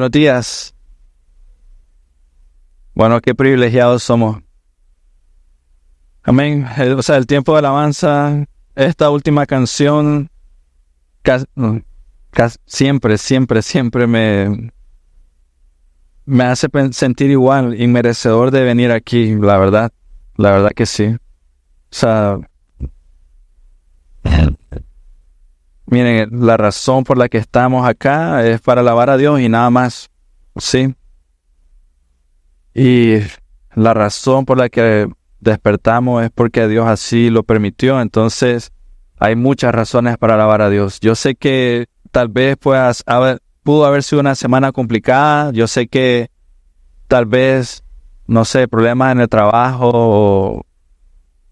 Buenos días. Bueno, qué privilegiados somos. Amén. El tiempo de alabanza, esta última canción, siempre me hace sentir igual, inmerecedor de venir aquí, la verdad que sí. O sea, miren, la razón por la que estamos acá es para alabar a Dios y nada más, ¿sí? Y la razón por la que despertamos es porque Dios así lo permitió. Entonces, hay muchas razones para alabar a Dios. Yo sé que tal vez pudo haber sido una semana complicada. Yo sé que tal vez, no sé, problemas en el trabajo o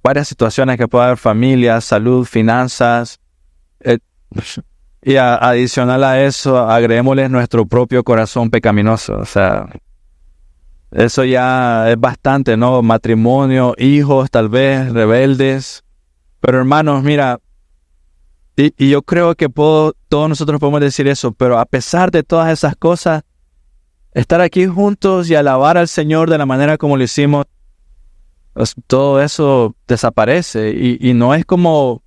varias situaciones que puede haber, familia, salud, finanzas. Y adicional a eso, agreguémosle nuestro propio corazón pecaminoso. O sea, eso ya es bastante, ¿no? Matrimonio, hijos, tal vez, rebeldes. Pero hermanos, mira, y yo creo que todos nosotros podemos decir eso, pero a pesar de todas esas cosas, estar aquí juntos y alabar al Señor de la manera como lo hicimos, pues, todo eso desaparece. Y no es como...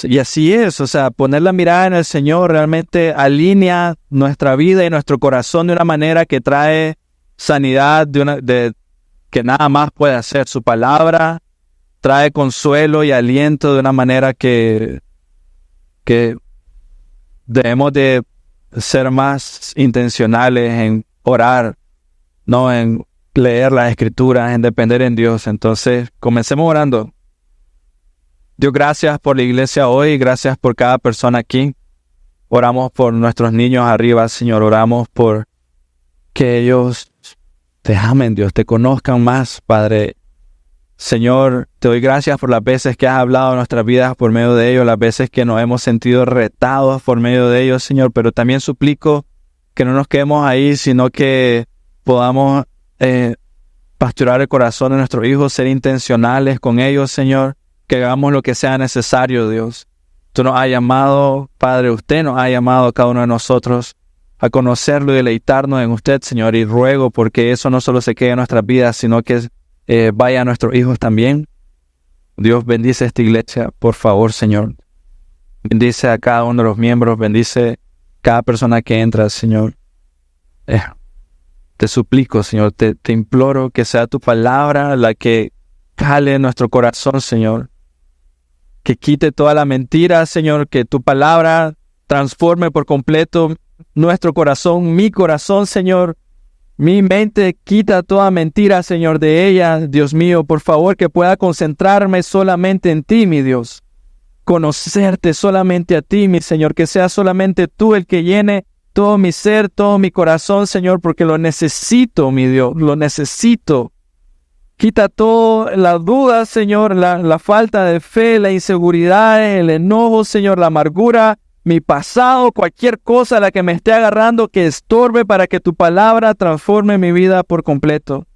Y así es, o sea, poner la mirada en el Señor realmente alinea nuestra vida y nuestro corazón de una manera que trae sanidad que nada más puede hacer. Su palabra trae consuelo y aliento de una manera que debemos de ser más intencionales en orar, no en leer las Escrituras, en depender en Dios. Entonces, comencemos orando. Dios, gracias por la iglesia hoy, gracias por cada persona aquí. Oramos por nuestros niños arriba, Señor. Oramos por que ellos te amen, Dios, te conozcan más, Padre. Señor, te doy gracias por las veces que has hablado en nuestras vidas por medio de ellos, las veces que nos hemos sentido retados por medio de ellos, Señor. Pero también suplico que no nos quedemos ahí, sino que podamos pastorear el corazón de nuestros hijos, ser intencionales con ellos, Señor. Que hagamos lo que sea necesario, Dios. Tú nos has llamado, Padre, usted nos ha llamado a cada uno de nosotros a conocerlo y deleitarnos en usted, Señor. Y ruego porque eso no solo se quede en nuestras vidas, sino que vaya a nuestros hijos también. Dios, bendice esta iglesia, por favor, Señor. Bendice a cada uno de los miembros, bendice cada persona que entra, Señor. Te suplico, Señor, te imploro que sea tu palabra la que cale en nuestro corazón, Señor. Que quite toda la mentira, Señor, que tu palabra transforme por completo nuestro corazón, mi corazón, Señor. Mi mente, quita toda mentira, Señor, de ella, Dios mío, por favor, que pueda concentrarme solamente en ti, mi Dios. Conocerte solamente a ti, mi Señor, que sea solamente tú el que llene todo mi ser, todo mi corazón, Señor, porque lo necesito, mi Dios, lo necesito. Quita toda la duda, Señor, la falta de fe, la inseguridad, el enojo, Señor, la amargura, mi pasado, cualquier cosa a la que me esté agarrando que estorbe para que tu palabra transforme mi vida por completo.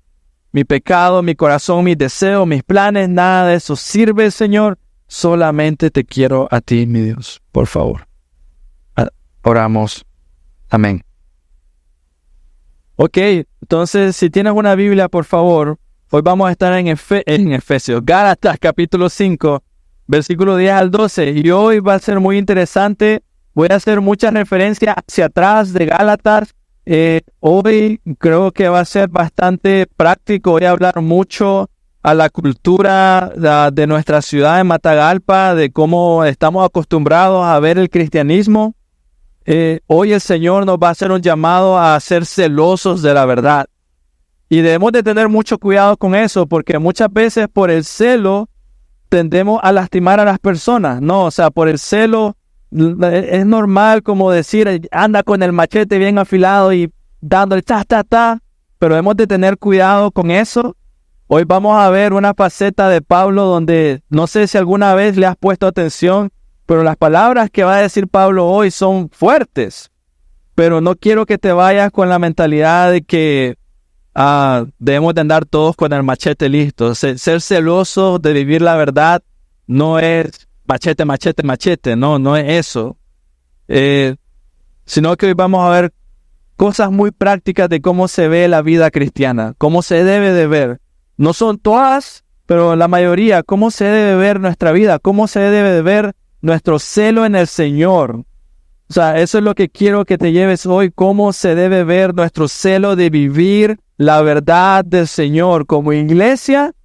Mi pecado, mi corazón, mis deseos, mis planes, nada de eso sirve, Señor. Solamente te quiero a ti, mi Dios, por favor. Oramos. Amén. Ok, entonces, si tienes una Biblia, por favor. Hoy vamos a estar en Efesios, Gálatas capítulo 5, versículo 10 al 12. Y hoy va a ser muy interesante. Voy a hacer muchas referencias hacia atrás de Gálatas. Hoy creo que va a ser bastante práctico. Voy a hablar mucho a la cultura de nuestra ciudad de Matagalpa, de cómo estamos acostumbrados a ver el cristianismo. Hoy el Señor nos va a hacer un llamado a ser celosos de la verdad. Y debemos de tener mucho cuidado con eso, porque muchas veces por el celo tendemos a lastimar a las personas, ¿no? O sea, por el celo es normal como decir, anda con el machete bien afilado y dándole pero debemos de tener cuidado con eso. Hoy vamos a ver una faceta de Pablo donde no sé si alguna vez le has puesto atención, pero las palabras que va a decir Pablo hoy son fuertes. Pero no quiero que te vayas con la mentalidad de que debemos de andar todos con el machete listo. Ser celosos de vivir la verdad no es machete, no es eso. Sino que hoy vamos a ver cosas muy prácticas de cómo se ve la vida cristiana, cómo se debe de ver. No son todas, pero la mayoría, cómo se debe ver nuestra vida, cómo se debe de ver nuestro celo en el Señor. O sea, eso es lo que quiero que te lleves hoy, cómo se debe ver nuestro celo de vivir la verdad del Señor. Como iglesia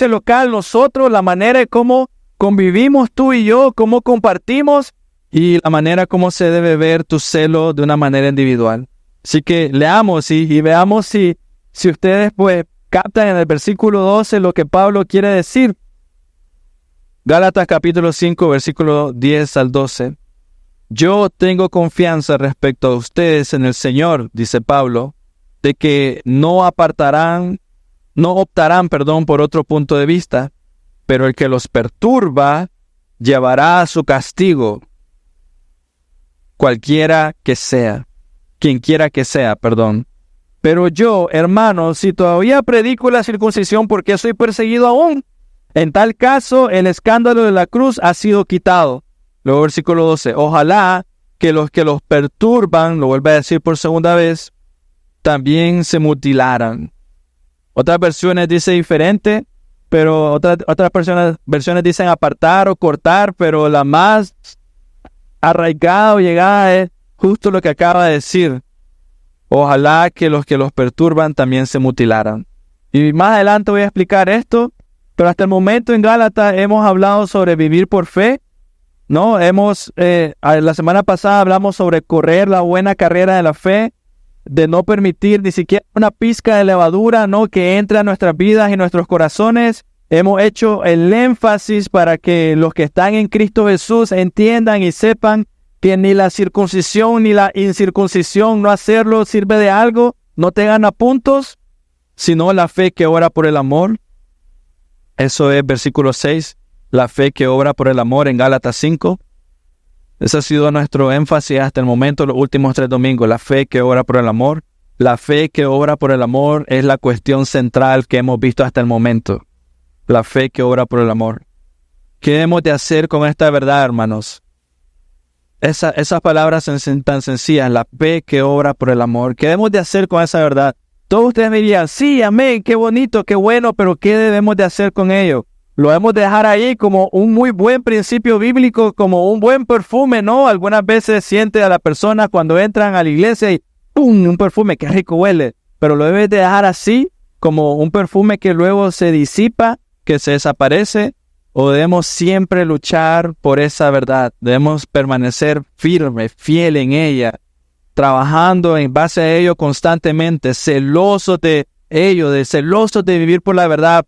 local, nosotros, la manera de cómo convivimos tú y yo, cómo compartimos y la manera como se debe ver tu celo de una manera individual. Así que leamos y veamos si ustedes pues captan en el versículo 12 lo que Pablo quiere decir. Gálatas capítulo 5, versículo 10 al 12. Yo tengo confianza respecto a ustedes en el Señor, dice Pablo, de que no optarán por otro punto de vista, pero el que los perturba llevará a su castigo, quien quiera que sea. Pero yo, hermanos, si todavía predico la circuncisión, ¿por qué soy perseguido aún? En tal caso, el escándalo de la cruz ha sido quitado. Luego versículo 12. Ojalá que los perturban, lo vuelvo a decir por segunda vez, también se mutilaran. Otras versiones dicen diferente, pero otras versiones dicen apartar o cortar, pero la más arraigada o llegada es justo lo que acaba de decir. Ojalá que los perturban también se mutilaran. Y más adelante voy a explicar esto, pero hasta el momento en Gálatas hemos hablado sobre vivir por fe, ¿no? La semana pasada hablamos sobre correr la buena carrera de la fe, de no permitir ni siquiera una pizca de levadura, ¿no?, que entre a nuestras vidas y nuestros corazones. Hemos hecho el énfasis para que los que están en Cristo Jesús entiendan y sepan que ni la circuncisión ni la incircuncisión, no hacerlo, sirve de algo, no te gana puntos, sino la fe que obra por el amor. Eso es versículo 6, la fe que obra por el amor en Gálatas 5. Ese ha sido nuestro énfasis hasta el momento, los últimos 3 domingos, la fe que obra por el amor. La fe que obra por el amor es la cuestión central que hemos visto hasta el momento. La fe que obra por el amor. ¿Qué debemos de hacer con esta verdad, hermanos? Esas palabras tan sencillas, la fe que obra por el amor. ¿Qué debemos de hacer con esa verdad? Todos ustedes me dirían, sí, amén, qué bonito, qué bueno, pero ¿qué debemos de hacer con ello? Lo debemos dejar ahí como un muy buen principio bíblico, como un buen perfume, ¿no? Algunas veces siente a la persona cuando entran a la iglesia y ¡pum!, un perfume, qué rico huele. Pero lo debes de dejar así, como un perfume que luego se disipa, que se desaparece, o debemos siempre luchar por esa verdad. Debemos permanecer firmes, fiel en ella, trabajando en base a ello constantemente, celosos de ello, celosos de vivir por la verdad,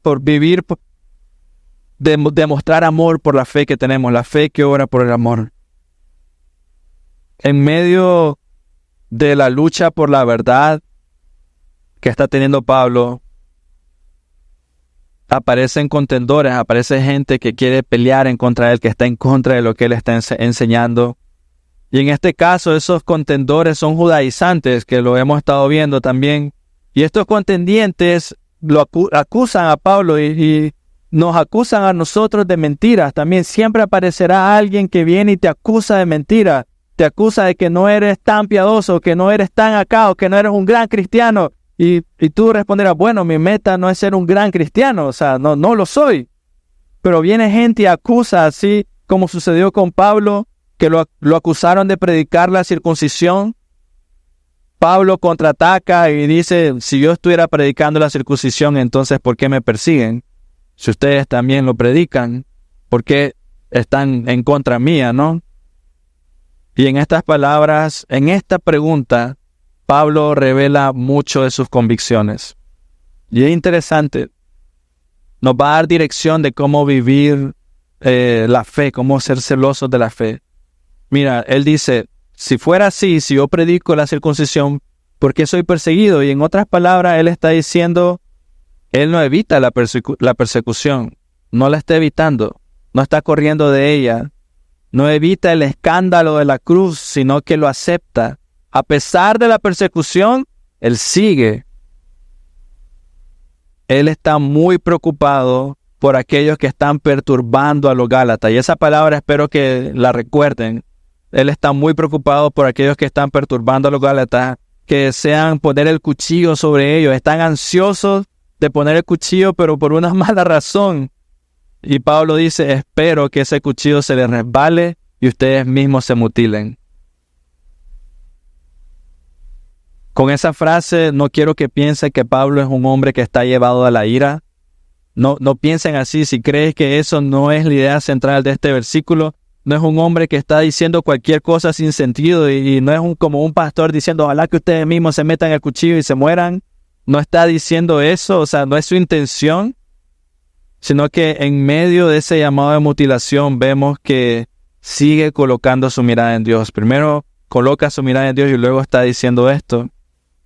de demostrar amor por la fe que tenemos, la fe que obra por el amor. En medio de la lucha por la verdad que está teniendo Pablo, aparecen contendores, aparece gente que quiere pelear en contra de él, que está en contra de lo que él está enseñando. Y en este caso, esos contendores son judaizantes, que lo hemos estado viendo también. Y estos contendientes lo acusan a Pablo y nos acusan a nosotros de mentiras. También siempre aparecerá alguien que viene y te acusa de mentiras. Te acusa de que no eres tan piadoso, que no eres tan acá, o que no eres un gran cristiano. Y tú responderás, bueno, mi meta no es ser un gran cristiano, o sea, no lo soy. Pero viene gente y acusa, así como sucedió con Pablo, que lo acusaron de predicar la circuncisión. Pablo contraataca y dice, si yo estuviera predicando la circuncisión, entonces ¿por qué me persiguen? Si ustedes también lo predican, ¿por qué están en contra mía, no? Y en estas palabras, en esta pregunta, Pablo revela mucho de sus convicciones. Y es interesante. Nos va a dar dirección de cómo vivir la fe, cómo ser celosos de la fe. Mira, él dice, si fuera así, si yo predico la circuncisión, ¿por qué soy perseguido? Y en otras palabras, él está diciendo, él no evita la persecución, no la está evitando, no está corriendo de ella, no evita el escándalo de la cruz, sino que lo acepta. A pesar de la persecución, él sigue. Él está muy preocupado por aquellos que están perturbando a los Gálatas. Y esa palabra espero que la recuerden. Él está muy preocupado por aquellos que están perturbando a los Gálatas. que desean poner el cuchillo sobre ellos. Están ansiosos de poner el cuchillo, pero por una mala razón. Y Pablo dice, espero que ese cuchillo se les resbale y ustedes mismos se mutilen. Con esa frase no quiero que piensen que Pablo es un hombre que está llevado a la ira. No piensen así. Si crees que eso no es la idea central de este versículo, no es un hombre que está diciendo cualquier cosa sin sentido y no es como un pastor diciendo ojalá que ustedes mismos se metan el cuchillo y se mueran. No está diciendo eso, o sea, no es su intención, sino que en medio de ese llamado de mutilación vemos que sigue colocando su mirada en Dios. Primero coloca su mirada en Dios y luego está diciendo esto.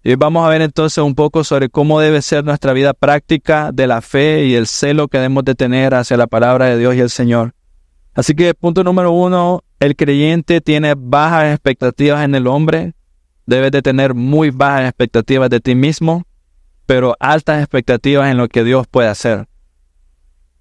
Y hoy vamos a ver entonces un poco sobre cómo debe ser nuestra vida práctica de la fe y el celo que debemos de tener hacia la palabra de Dios y el Señor. Así que punto número 1, el creyente tiene bajas expectativas en el hombre. Debes de tener muy bajas expectativas de ti mismo, pero altas expectativas en lo que Dios puede hacer.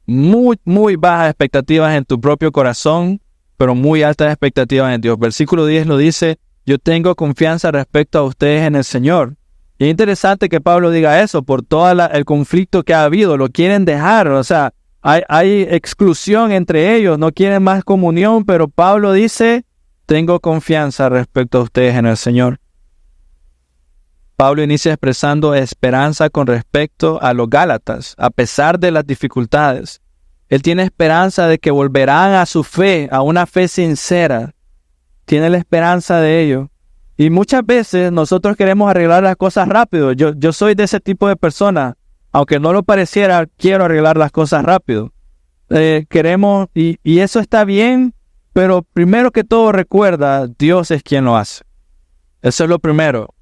Muy bajas expectativas en tu propio corazón, pero muy altas expectativas en Dios. Versículo 10 lo dice, yo tengo confianza respecto a ustedes en el Señor. Y es interesante que Pablo diga eso por todo el conflicto que ha habido. Lo quieren dejar, o sea, hay exclusión entre ellos, no quieren más comunión, pero Pablo dice, tengo confianza respecto a ustedes en el Señor. Pablo inicia expresando esperanza con respecto a los Gálatas, a pesar de las dificultades. Él tiene esperanza de que volverán a su fe, a una fe sincera. Tiene la esperanza de ello. Y muchas veces nosotros queremos arreglar las cosas rápido. Yo soy de ese tipo de persona. Aunque no lo pareciera, quiero arreglar las cosas rápido. Queremos, y eso está bien, pero primero que todo recuerda, Dios es quien lo hace. Eso es lo primero.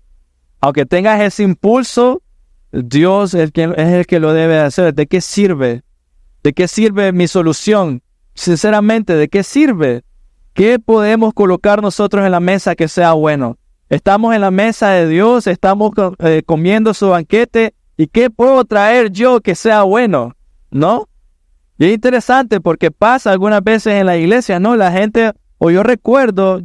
Aunque tengas ese impulso, Dios es el que lo debe hacer. ¿De qué sirve? ¿De qué sirve mi solución? Sinceramente, ¿de qué sirve? ¿Qué podemos colocar nosotros en la mesa que sea bueno? Estamos en la mesa de Dios, estamos comiendo su banquete. ¿Y qué puedo traer yo que sea bueno? ¿No? Y es interesante porque pasa algunas veces en la iglesia, ¿no? La gente, o yo recuerdo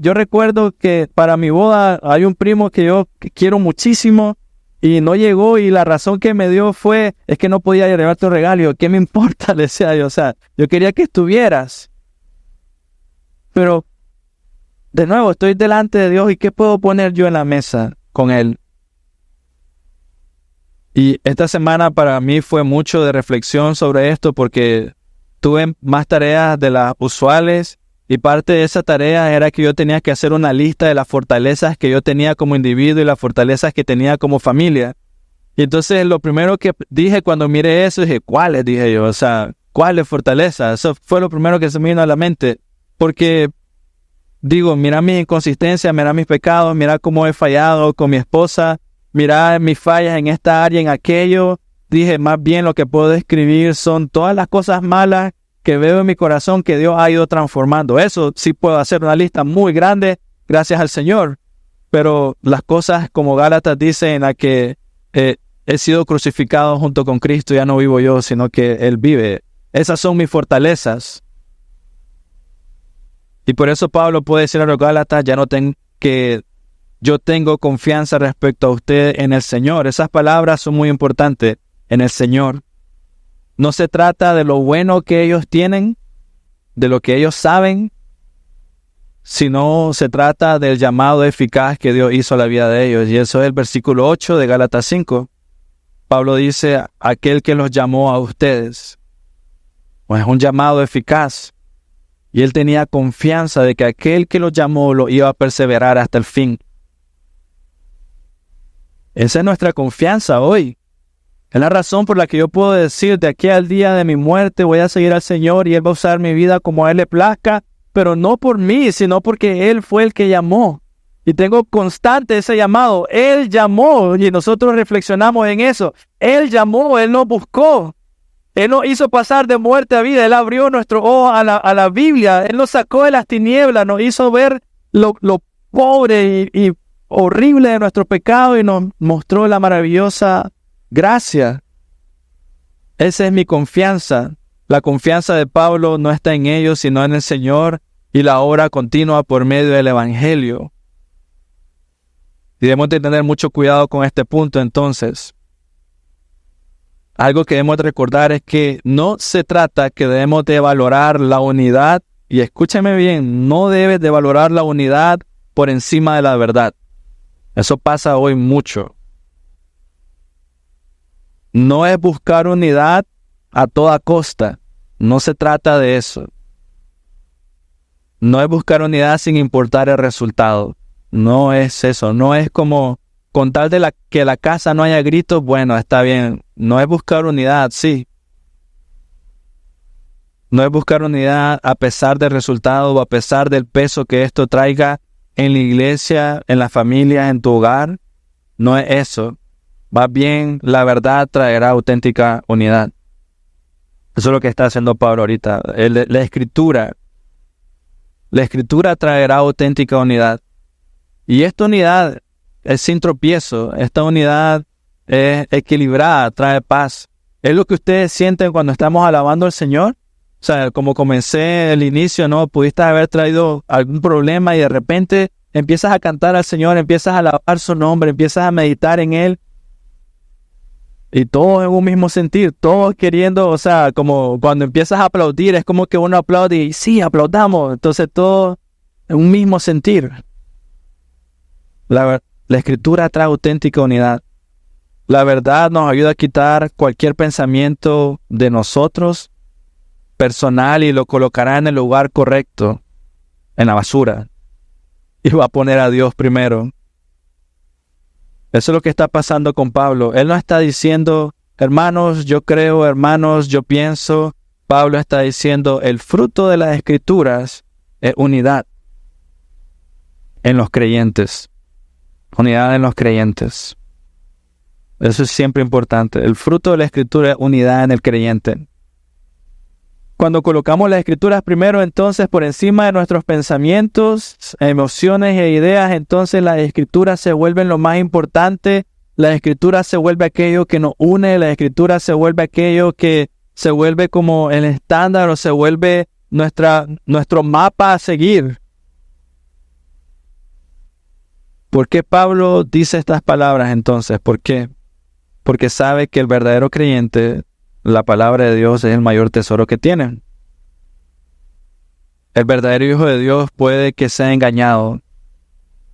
que para mi boda hay un primo que quiero muchísimo y no llegó y la razón que me dio es que no podía llevar tu regalo. Yo, ¿qué me importa? Le decía yo, o sea, yo quería que estuvieras. Pero, de nuevo, estoy delante de Dios y ¿qué puedo poner yo en la mesa con Él? Y esta semana para mí fue mucho de reflexión sobre esto porque tuve más tareas de las usuales y parte de esa tarea era que yo tenía que hacer una lista de las fortalezas que yo tenía como individuo y las fortalezas que tenía como familia. Y entonces lo primero que dije cuando miré eso, dije, ¿cuáles? Dije yo, o sea, ¿cuáles fortalezas? Eso fue lo primero que se me vino a la mente. Porque digo, mira mis inconsistencias, mira mis pecados, mira cómo he fallado con mi esposa, mira mis fallas en esta área, en aquello. Dije, más bien lo que puedo describir son todas las cosas malas que veo en mi corazón que Dios ha ido transformando. Eso sí puedo hacer una lista muy grande, gracias al Señor. Pero las cosas como Gálatas dice en la que he sido crucificado junto con Cristo, ya no vivo yo, sino que Él vive. Esas son mis fortalezas. Y por eso Pablo puede decir a los Gálatas, yo tengo confianza respecto a ustedes en el Señor. Esas palabras son muy importantes, en el Señor. No se trata de lo bueno que ellos tienen, de lo que ellos saben, sino se trata del llamado eficaz que Dios hizo a la vida de ellos. Y eso es el versículo 8 de Gálatas 5. Pablo dice, aquel que los llamó a ustedes. Pues es un llamado eficaz. Y él tenía confianza de que aquel que los llamó lo iba a perseverar hasta el fin. Esa es nuestra confianza hoy. Es la razón por la que yo puedo decir, de aquí al día de mi muerte voy a seguir al Señor y Él va a usar mi vida como a Él le plazca, pero no por mí, sino porque Él fue el que llamó. Y tengo constante ese llamado. Él llamó y nosotros reflexionamos en eso. Él llamó, Él nos buscó. Él nos hizo pasar de muerte a vida. Él abrió nuestro ojo a la Biblia. Él nos sacó de las tinieblas, nos hizo ver lo pobre y horrible de nuestro pecado y nos mostró la maravillosa gracia. Esa es mi confianza. La confianza de Pablo no está en ellos, sino en el Señor y la obra continua por medio del Evangelio. Y debemos de tener mucho cuidado con este punto. Entonces, algo que debemos de recordar es que no se trata que debemos de valorar la unidad. Y escúcheme bien, no debes de valorar la unidad por encima de la verdad. Eso pasa hoy mucho. No es buscar unidad a toda costa. No se trata de eso. No es buscar unidad sin importar el resultado. No es eso. No es como con tal de que en la casa no haya gritos, bueno, está bien. No es buscar unidad, sí. No es buscar unidad a pesar del resultado o a pesar del peso que esto traiga en la iglesia, en la familia, en tu hogar. No es eso. Más bien, la verdad traerá auténtica unidad. Eso es lo que está haciendo Pablo ahorita. La escritura traerá auténtica unidad. Y esta unidad es sin tropiezo. Esta unidad es equilibrada, trae paz. Es lo que ustedes sienten cuando estamos alabando al Señor. O sea, como comencé el inicio, ¿no? Pudiste haber traído algún problema y de repente empiezas a cantar al Señor, empiezas a alabar su nombre, empiezas a meditar en Él. Y todos en un mismo sentir, todos queriendo, o sea, como cuando empiezas a aplaudir, es como que uno aplaude y sí, aplaudamos. Entonces todo en un mismo sentir. La Escritura trae auténtica unidad. La verdad nos ayuda a quitar cualquier pensamiento de nosotros personal y lo colocará en el lugar correcto, en la basura. Y va a poner a Dios primero. Eso es lo que está pasando con Pablo. Él no está diciendo, hermanos, yo creo, hermanos, yo pienso. Pablo está diciendo, el fruto de las Escrituras es unidad en los creyentes. Unidad en los creyentes. Eso es siempre importante. El fruto de la Escritura es unidad en el creyente. Cuando colocamos las Escrituras primero, entonces, por encima de nuestros pensamientos, emociones e ideas, entonces las Escrituras se vuelven lo más importante. La Escritura se vuelve aquello que nos une. La Escritura se vuelve aquello que se vuelve como el estándar o se vuelve nuestro mapa a seguir. ¿Por qué Pablo dice estas palabras entonces? ¿Por qué? Porque sabe que el verdadero creyente, la palabra de Dios es el mayor tesoro que tiene. El verdadero hijo de Dios puede que sea engañado.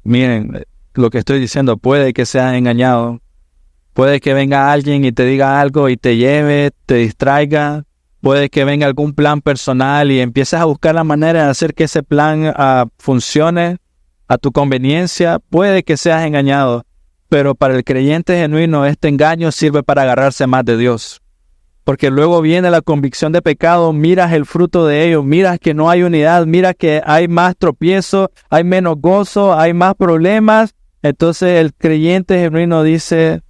Miren, lo que estoy diciendo, puede que sea engañado. Puede que venga alguien y te diga algo y te lleve, te distraiga. Puede que venga algún plan personal y empieces a buscar la manera de hacer que ese plan funcione a tu conveniencia. Puede que seas engañado, pero para el creyente genuino este engaño sirve para agarrarse más de Dios. Porque luego viene la convicción de pecado, miras el fruto de ello, miras que no hay unidad, miras que hay más tropiezo, hay menos gozo, hay más problemas. Entonces el creyente genuino dice,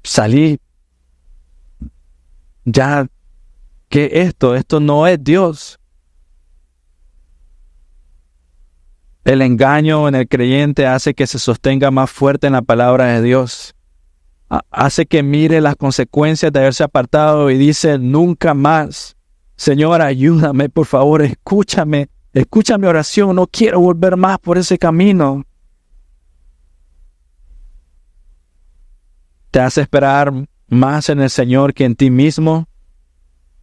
salí, ya, ¿qué es esto? Esto no es Dios. El engaño en el creyente hace que se sostenga más fuerte en la palabra de Dios. Hace que mire las consecuencias de haberse apartado y dice, nunca más. Señor, ayúdame, por favor, escúchame. Escucha mi oración, no quiero volver más por ese camino. Te hace esperar más en el Señor que en ti mismo.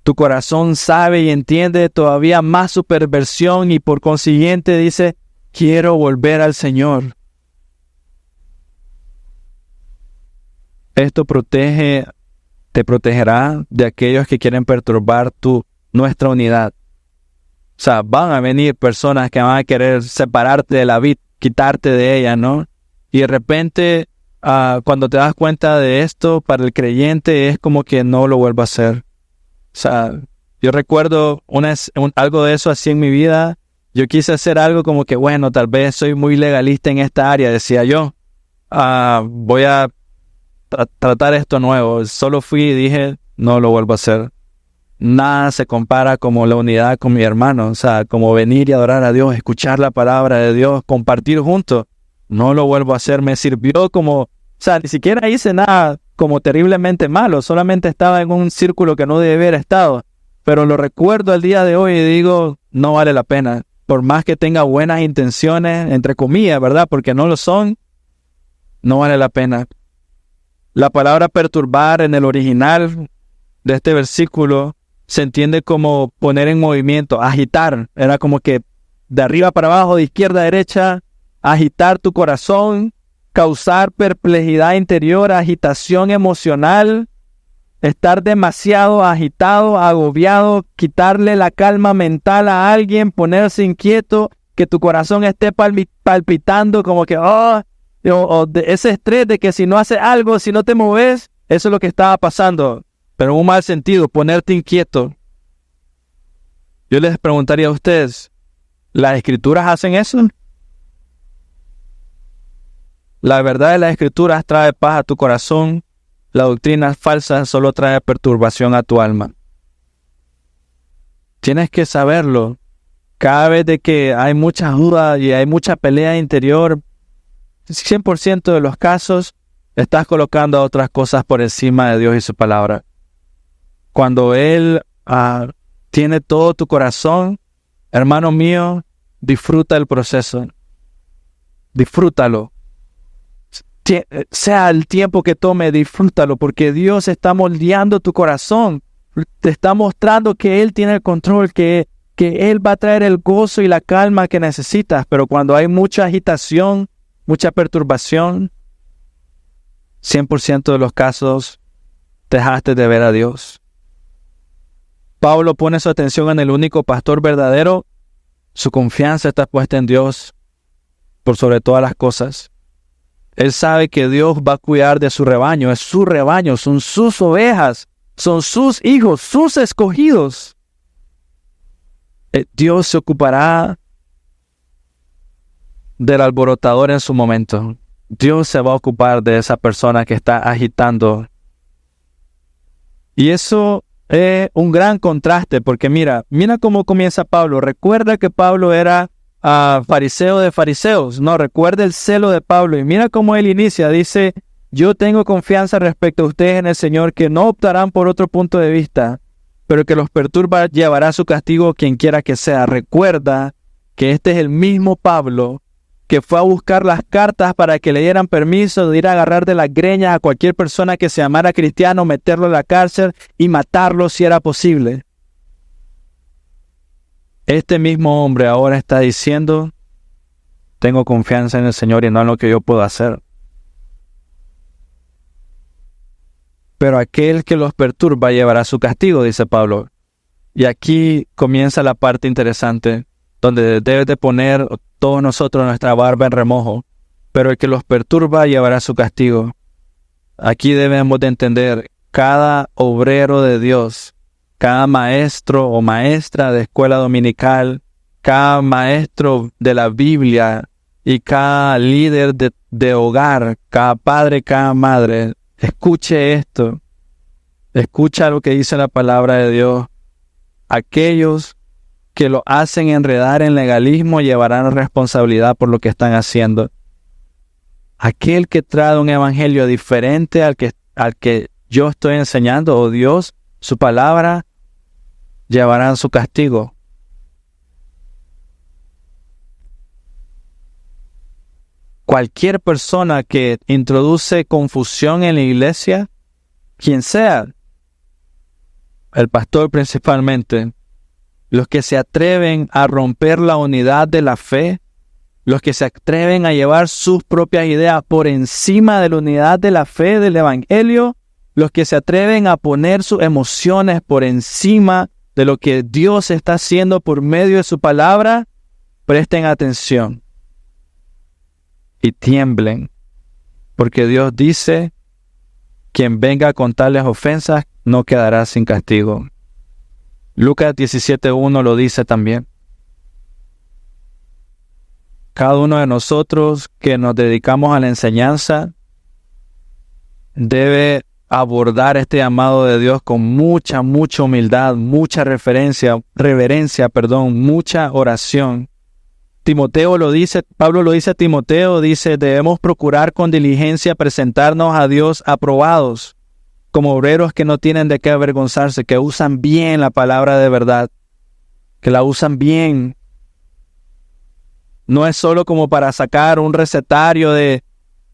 Tu corazón sabe y entiende todavía más su perversión y por consiguiente dice, quiero volver al Señor. Esto te protegerá de aquellos que quieren perturbar nuestra unidad. O sea, van a venir personas que van a querer separarte de la vid, quitarte de ella, ¿no? Y de repente, cuando te das cuenta de esto, para el creyente es como que no lo vuelvo a hacer. O sea, yo recuerdo algo de eso así en mi vida. Yo quise hacer algo como que, bueno, tal vez soy muy legalista en esta área, decía yo. Voy a tratar esto nuevo. Solo fui y dije, no lo vuelvo a hacer. Nada se compara como la unidad con mi hermano. O sea, como venir y adorar a Dios, escuchar la palabra de Dios, compartir juntos. No lo vuelvo a hacer. Me sirvió como, o sea, ni siquiera hice nada como terriblemente malo. Solamente estaba en un círculo que no debe haber estado. Pero lo recuerdo al día de hoy y digo, no vale la pena. por más que tenga buenas intenciones, entre comillas, ¿verdad? Porque no lo son, no vale la pena. La palabra perturbar en el original de este versículo se entiende como poner en movimiento, agitar. Era como que de arriba para abajo, de izquierda a derecha, agitar tu corazón, causar perplejidad interior, agitación emocional, estar demasiado agitado, agobiado, quitarle la calma mental a alguien, ponerse inquieto, que tu corazón esté palpitando como que, o de ese estrés de que si no haces algo, si no te mueves, eso es lo que estaba pasando. Pero en un mal sentido, ponerte inquieto. Yo les preguntaría a ustedes, ¿las escrituras hacen eso? La verdad de las escrituras trae paz a tu corazón. La doctrina falsa solo trae perturbación a tu alma. Tienes que saberlo. Cada vez de que hay mucha duda y hay mucha pelea interior, 100% de los casos, estás colocando otras cosas por encima de Dios y su palabra. Cuando Él tiene todo tu corazón, hermano mío, disfruta el proceso. Disfrútalo. Sea el tiempo que tome, disfrútalo, porque Dios está moldeando tu corazón. Te está mostrando que Él tiene el control, que Él va a traer el gozo y la calma que necesitas. Pero cuando hay mucha agitación, mucha perturbación, 100% de los casos dejaste de ver a Dios. Pablo pone su atención en el único pastor verdadero. Su confianza está puesta en Dios por sobre todas las cosas. Él sabe que Dios va a cuidar de su rebaño. Es su rebaño, son sus ovejas, son sus hijos, sus escogidos. Dios se ocupará del alborotador en su momento. Dios se va a ocupar de esa persona que está agitando. Y eso es un gran contraste, porque mira cómo comienza Pablo. Recuerda que Pablo era fariseo de fariseos. No, recuerda el celo de Pablo. Y mira cómo él inicia. Dice, yo tengo confianza respecto a ustedes en el Señor, que no optarán por otro punto de vista, pero que los perturba llevará su castigo quien quiera que sea. Recuerda que este es el mismo Pablo que fue a buscar las cartas para que le dieran permiso de ir a agarrar de las greñas a cualquier persona que se llamara cristiano, meterlo en la cárcel y matarlo si era posible. Este mismo hombre ahora está diciendo, tengo confianza en el Señor y no en lo que yo puedo hacer. Pero aquel que los perturba llevará su castigo, dice Pablo. Y aquí comienza la parte interesante, donde debes de poner todos nosotros nuestra barba en remojo. Pero el que los perturba llevará su castigo. Aquí debemos de entender, cada obrero de Dios, cada maestro o maestra de escuela dominical, cada maestro de la Biblia y cada líder de hogar, cada padre, cada madre, escuche esto. Escucha lo que dice la palabra de Dios. Aquellos que lo hacen enredar en legalismo llevarán responsabilidad por lo que están haciendo. Aquel que trae un evangelio diferente al que yo estoy enseñando, o Dios, su palabra, llevarán su castigo. Cualquier persona que introduce confusión en la iglesia, quien sea, el pastor principalmente, los que se atreven a romper la unidad de la fe, los que se atreven a llevar sus propias ideas por encima de la unidad de la fe del evangelio, los que se atreven a poner sus emociones por encima de lo que Dios está haciendo por medio de su palabra, presten atención y tiemblen, porque Dios dice, quien venga con tales ofensas no quedará sin castigo. Lucas 17:1 lo dice también. Cada uno de nosotros que nos dedicamos a la enseñanza debe abordar este llamado de Dios con mucha humildad, mucha reverencia, mucha oración. Timoteo lo dice, Pablo lo dice a Timoteo, dice, debemos procurar con diligencia presentarnos a Dios aprobados, como obreros que no tienen de qué avergonzarse, que usan bien la palabra de verdad, que la usan bien. No es solo como para sacar un recetario de,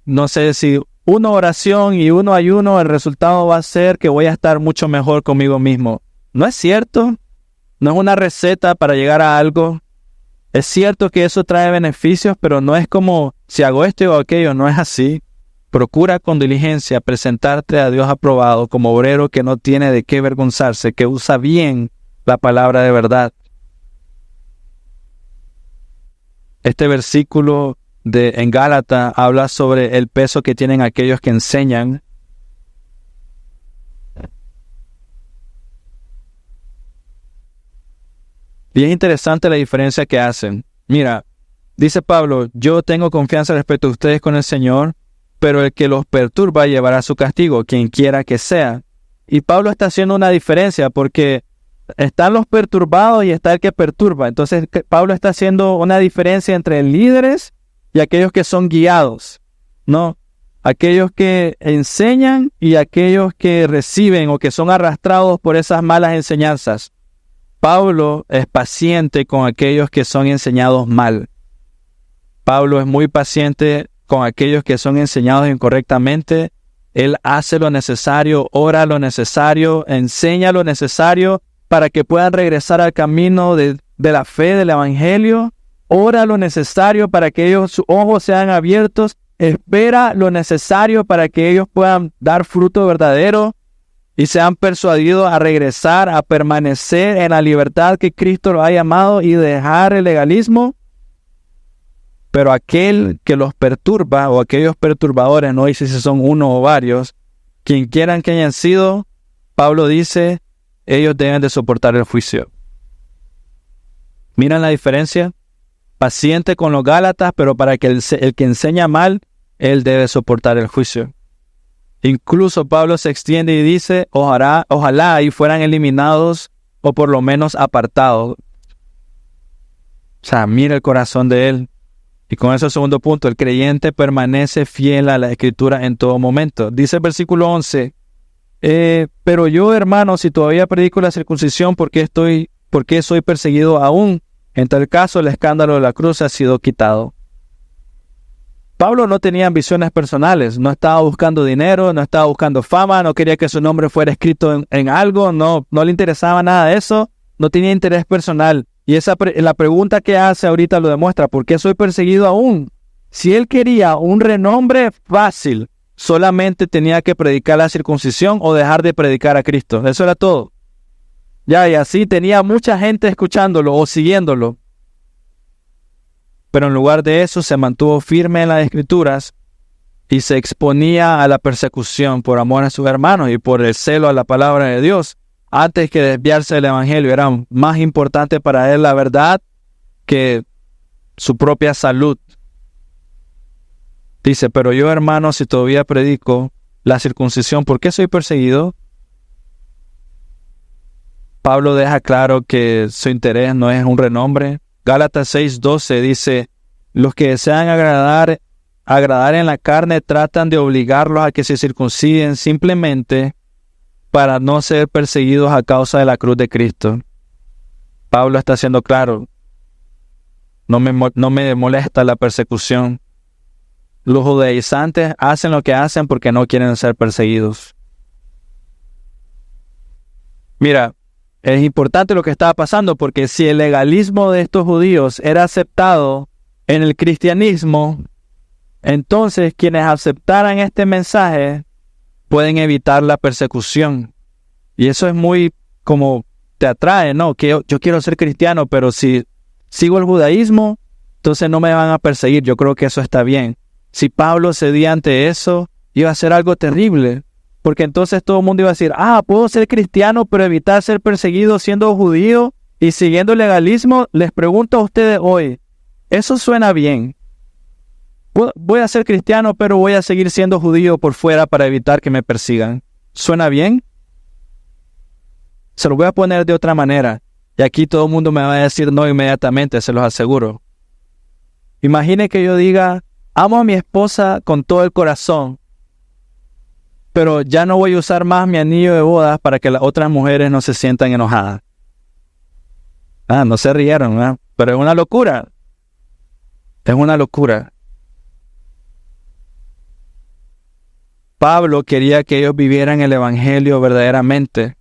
no sé si una oración y uno ayuno, el resultado va a ser que voy a estar mucho mejor conmigo mismo. No es cierto. No es una receta para llegar a algo. Es cierto que eso trae beneficios, pero no es como si hago esto o aquello. No es así. Procura con diligencia presentarte a Dios aprobado como obrero que no tiene de qué avergonzarse, que usa bien la palabra de verdad. Este versículo en Gálatas habla sobre el peso que tienen aquellos que enseñan. Y es interesante la diferencia que hacen. Mira, dice Pablo, yo tengo confianza respecto a ustedes con el Señor, pero el que los perturba llevará su castigo, quien quiera que sea. Y Pablo está haciendo una diferencia porque están los perturbados y está el que perturba. Entonces Pablo está haciendo una diferencia entre líderes y aquellos que son guiados, ¿no? Aquellos que enseñan y aquellos que reciben o que son arrastrados por esas malas enseñanzas. Pablo es paciente con aquellos que son enseñados mal. Pablo es muy paciente con aquellos que son enseñados incorrectamente. Él hace lo necesario, ora lo necesario, enseña lo necesario para que puedan regresar al camino de la fe, del evangelio. Ora lo necesario para que sus ojos sean abiertos. Espera lo necesario para que ellos puedan dar fruto verdadero y sean persuadidos a regresar, a permanecer en la libertad que Cristo los ha llamado y dejar el legalismo. Pero aquel que los perturba o aquellos perturbadores, no dice si son uno o varios, quien quieran que hayan sido, Pablo dice, ellos deben de soportar el juicio. ¿Miran la diferencia? Paciente con los Gálatas, pero para que el que enseña mal, él debe soportar el juicio. Incluso Pablo se extiende y dice, ojalá y fueran eliminados o por lo menos apartados. O sea, mira el corazón de él. Y con ese segundo punto, el creyente permanece fiel a la Escritura en todo momento. Dice el versículo 11, pero yo, hermano, si todavía predico la circuncisión, ¿por qué soy perseguido aún? En tal caso, el escándalo de la cruz ha sido quitado. Pablo no tenía ambiciones personales, no estaba buscando dinero, no estaba buscando fama, no quería que su nombre fuera escrito en algo, no le interesaba nada de eso, no tenía interés personal. Y la pregunta que hace ahorita lo demuestra, ¿por qué soy perseguido aún? Si él quería un renombre fácil, solamente tenía que predicar la circuncisión o dejar de predicar a Cristo, eso era todo. Ya, y así tenía mucha gente escuchándolo o siguiéndolo. Pero en lugar de eso se mantuvo firme en las Escrituras y se exponía a la persecución por amor a sus hermanos y por el celo a la palabra de Dios. Antes que desviarse del evangelio, era más importante para él la verdad que su propia salud. Dice, pero yo, hermano, si todavía predico la circuncisión, ¿por qué soy perseguido? Pablo deja claro que su interés no es un renombre. Gálatas 6:12 dice, los que desean agradar en la carne tratan de obligarlos a que se circunciden simplemente para no ser perseguidos a causa de la cruz de Cristo. Pablo está siendo claro, no me molesta la persecución. Los judaizantes hacen lo que hacen porque no quieren ser perseguidos. Mira, es importante lo que estaba pasando porque si el legalismo de estos judíos era aceptado en el cristianismo, entonces quienes aceptaran este mensaje pueden evitar la persecución. Y eso es muy como te atrae, ¿no? Que yo quiero ser cristiano, pero si sigo el judaísmo, entonces no me van a perseguir. Yo creo que eso está bien. Si Pablo cedía ante eso, iba a ser algo terrible. Porque entonces todo el mundo iba a decir, puedo ser cristiano, pero evitar ser perseguido siendo judío y siguiendo el legalismo. Les pregunto a ustedes hoy, ¿eso suena bien? Voy a ser cristiano, pero voy a seguir siendo judío por fuera para evitar que me persigan. ¿Suena bien? Se lo voy a poner de otra manera. Y aquí todo el mundo me va a decir no inmediatamente, se los aseguro. Imagine que yo diga, amo a mi esposa con todo el corazón, pero ya no voy a usar más mi anillo de bodas para que las otras mujeres no se sientan enojadas. No se rieron, pero es una locura. Es una locura. Pablo quería que ellos vivieran el evangelio verdaderamente.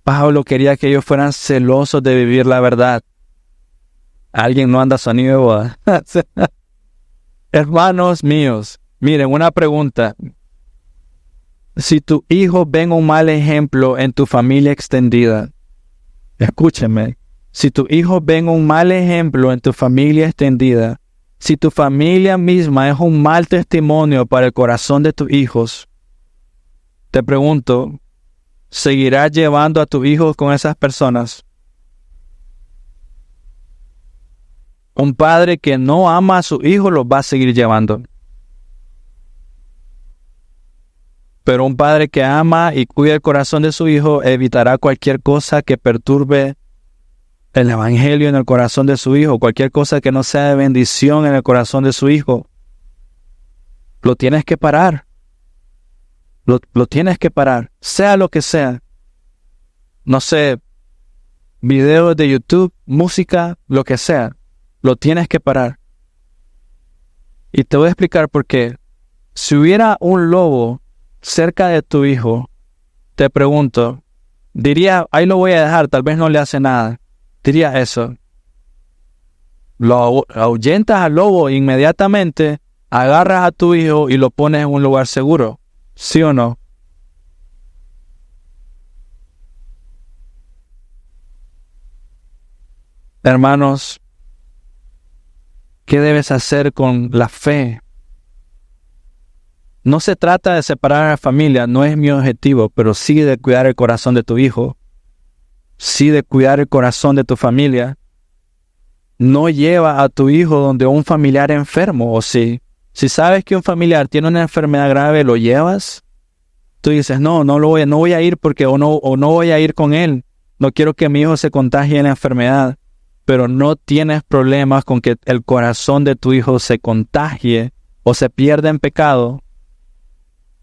Pablo quería que ellos fueran celosos de vivir la verdad. ¿Alguien no anda sonido de boda? Hermanos míos, miren, una pregunta. Si tus hijos ven un mal ejemplo en tu familia extendida, escúchenme, si tus hijos ven un mal ejemplo en tu familia extendida, si tu familia misma es un mal testimonio para el corazón de tus hijos, te pregunto, ¿seguirás llevando a tus hijos con esas personas? Un padre que no ama a su hijo los va a seguir llevando. Pero un padre que ama y cuida el corazón de su hijo evitará cualquier cosa que perturbe el evangelio en el corazón de su hijo, cualquier cosa que no sea de bendición en el corazón de su hijo. Lo tienes que parar. Lo tienes que parar, sea lo que sea. No sé, videos de YouTube, música, lo que sea. Lo tienes que parar. Y te voy a explicar por qué. Si hubiera un lobo cerca de tu hijo, te pregunto, diría, ahí lo voy a dejar, tal vez no le hace nada. Diría eso. Lo ahuyentas al lobo inmediatamente, agarras a tu hijo y lo pones en un lugar seguro. ¿Sí o no? Hermanos, ¿qué debes hacer con la fe? No se trata de separar a la familia, no es mi objetivo, pero sí de cuidar el corazón de tu hijo, sí de cuidar el corazón de tu familia. No lleva a tu hijo donde un familiar enfermo, o sí. Si sabes que un familiar tiene una enfermedad grave, ¿lo llevas? Tú dices, no voy a ir porque o no voy a ir con él. No quiero que mi hijo se contagie de la enfermedad. Pero no tienes problemas con que el corazón de tu hijo se contagie o se pierda en pecado.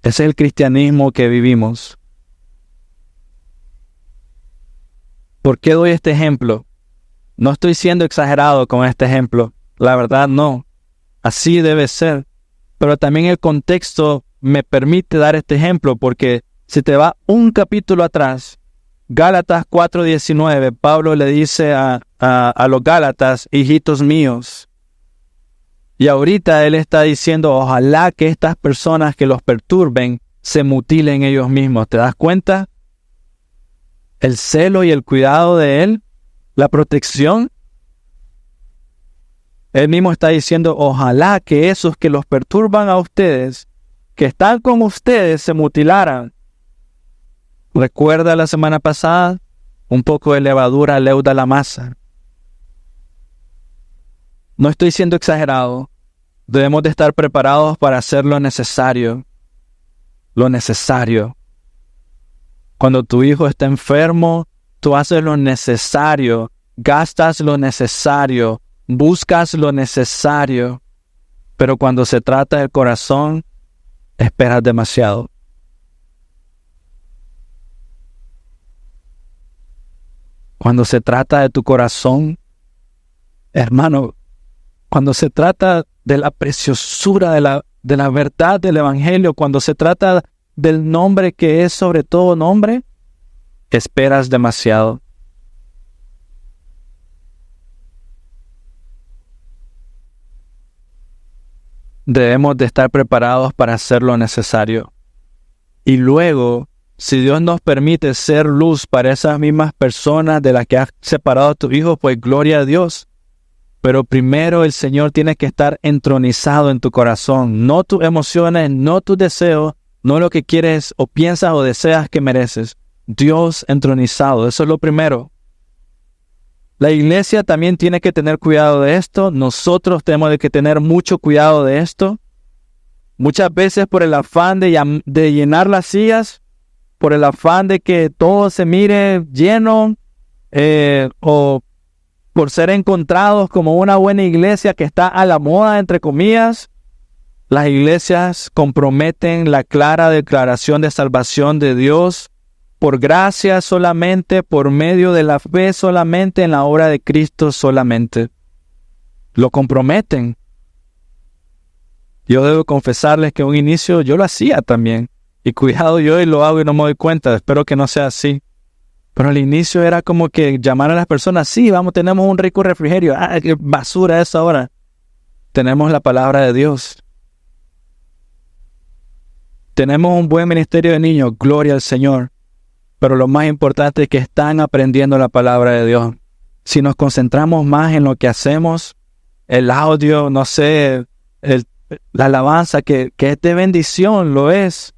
Ese es el cristianismo que vivimos. ¿Por qué doy este ejemplo? No estoy siendo exagerado con este ejemplo. La verdad no. Así debe ser. Pero también el contexto me permite dar este ejemplo porque si te va un capítulo atrás, Gálatas 4:19, Pablo le dice a los Gálatas, hijitos míos. Y ahorita él está diciendo, ojalá que estas personas que los perturben se mutilen ellos mismos. ¿Te das cuenta? El celo y el cuidado de él, la protección. Él mismo está diciendo, ojalá que esos que los perturban a ustedes, que están con ustedes, se mutilaran. ¿Recuerda la semana pasada? Un poco de levadura leuda la masa. No estoy siendo exagerado. Debemos de estar preparados para hacer lo necesario. Lo necesario. Cuando tu hijo está enfermo, tú haces lo necesario. Gastas lo necesario. Buscas lo necesario. Pero cuando se trata del corazón, esperas demasiado. Cuando se trata de tu corazón, hermano, cuando se trata de la preciosura de la verdad del evangelio, cuando se trata del nombre que es sobre todo nombre, esperas demasiado. Debemos de estar preparados para hacer lo necesario. Y luego, si Dios nos permite ser luz para esas mismas personas de las que has separado a tu hijo, pues gloria a Dios. Pero primero el Señor tiene que estar entronizado en tu corazón, no tus emociones, no tus deseos, no lo que quieres o piensas o deseas que mereces. Dios entronizado, eso es lo primero. La iglesia también tiene que tener cuidado de esto. Nosotros tenemos que tener mucho cuidado de esto. Muchas veces por el afán de llenar las sillas, por el afán de que todo se mire lleno, o por ser encontrados como una buena iglesia que está a la moda, entre comillas, las iglesias comprometen la clara declaración de salvación de Dios por gracia solamente, por medio de la fe solamente, en la obra de Cristo solamente. lo comprometen. Yo debo confesarles que en un inicio yo lo hacía también. Y cuidado, yo hoy lo hago y no me doy cuenta. Espero que no sea así. Pero al inicio era como que llamar a las personas, sí, vamos, tenemos un rico refrigerio. Ah, qué basura es ahora. Tenemos la palabra de Dios. Tenemos un buen ministerio de niños, gloria al Señor. Pero lo más importante es que están aprendiendo la palabra de Dios. Si nos concentramos más en lo que hacemos, el audio, no sé, la alabanza, que es de bendición, lo es.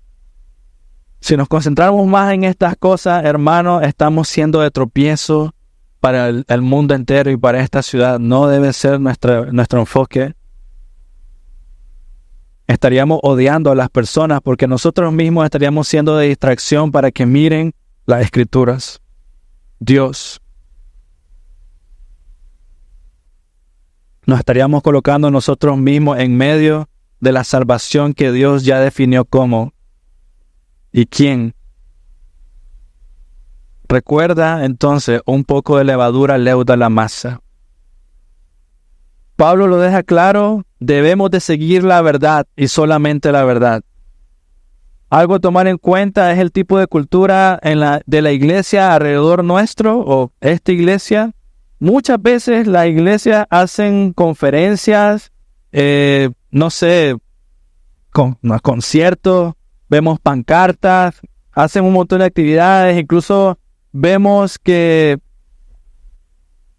Si nos concentramos más en estas cosas, hermanos, estamos siendo de tropiezo para el mundo entero y para esta ciudad. No debe ser nuestro enfoque. Estaríamos odiando a las personas porque nosotros mismos estaríamos siendo de distracción para que miren las Escrituras. Dios. Nos estaríamos colocando nosotros mismos en medio de la salvación que Dios ya definió como. ¿Y quién? Recuerda entonces, un poco de levadura leuda la masa. Pablo lo deja claro, debemos de seguir la verdad y solamente la verdad. Algo a tomar en cuenta es el tipo de cultura de la iglesia alrededor nuestro o esta iglesia. Muchas veces las iglesias hacen conferencias, no sé, conciertos, vemos pancartas, hacen un montón de actividades, incluso vemos que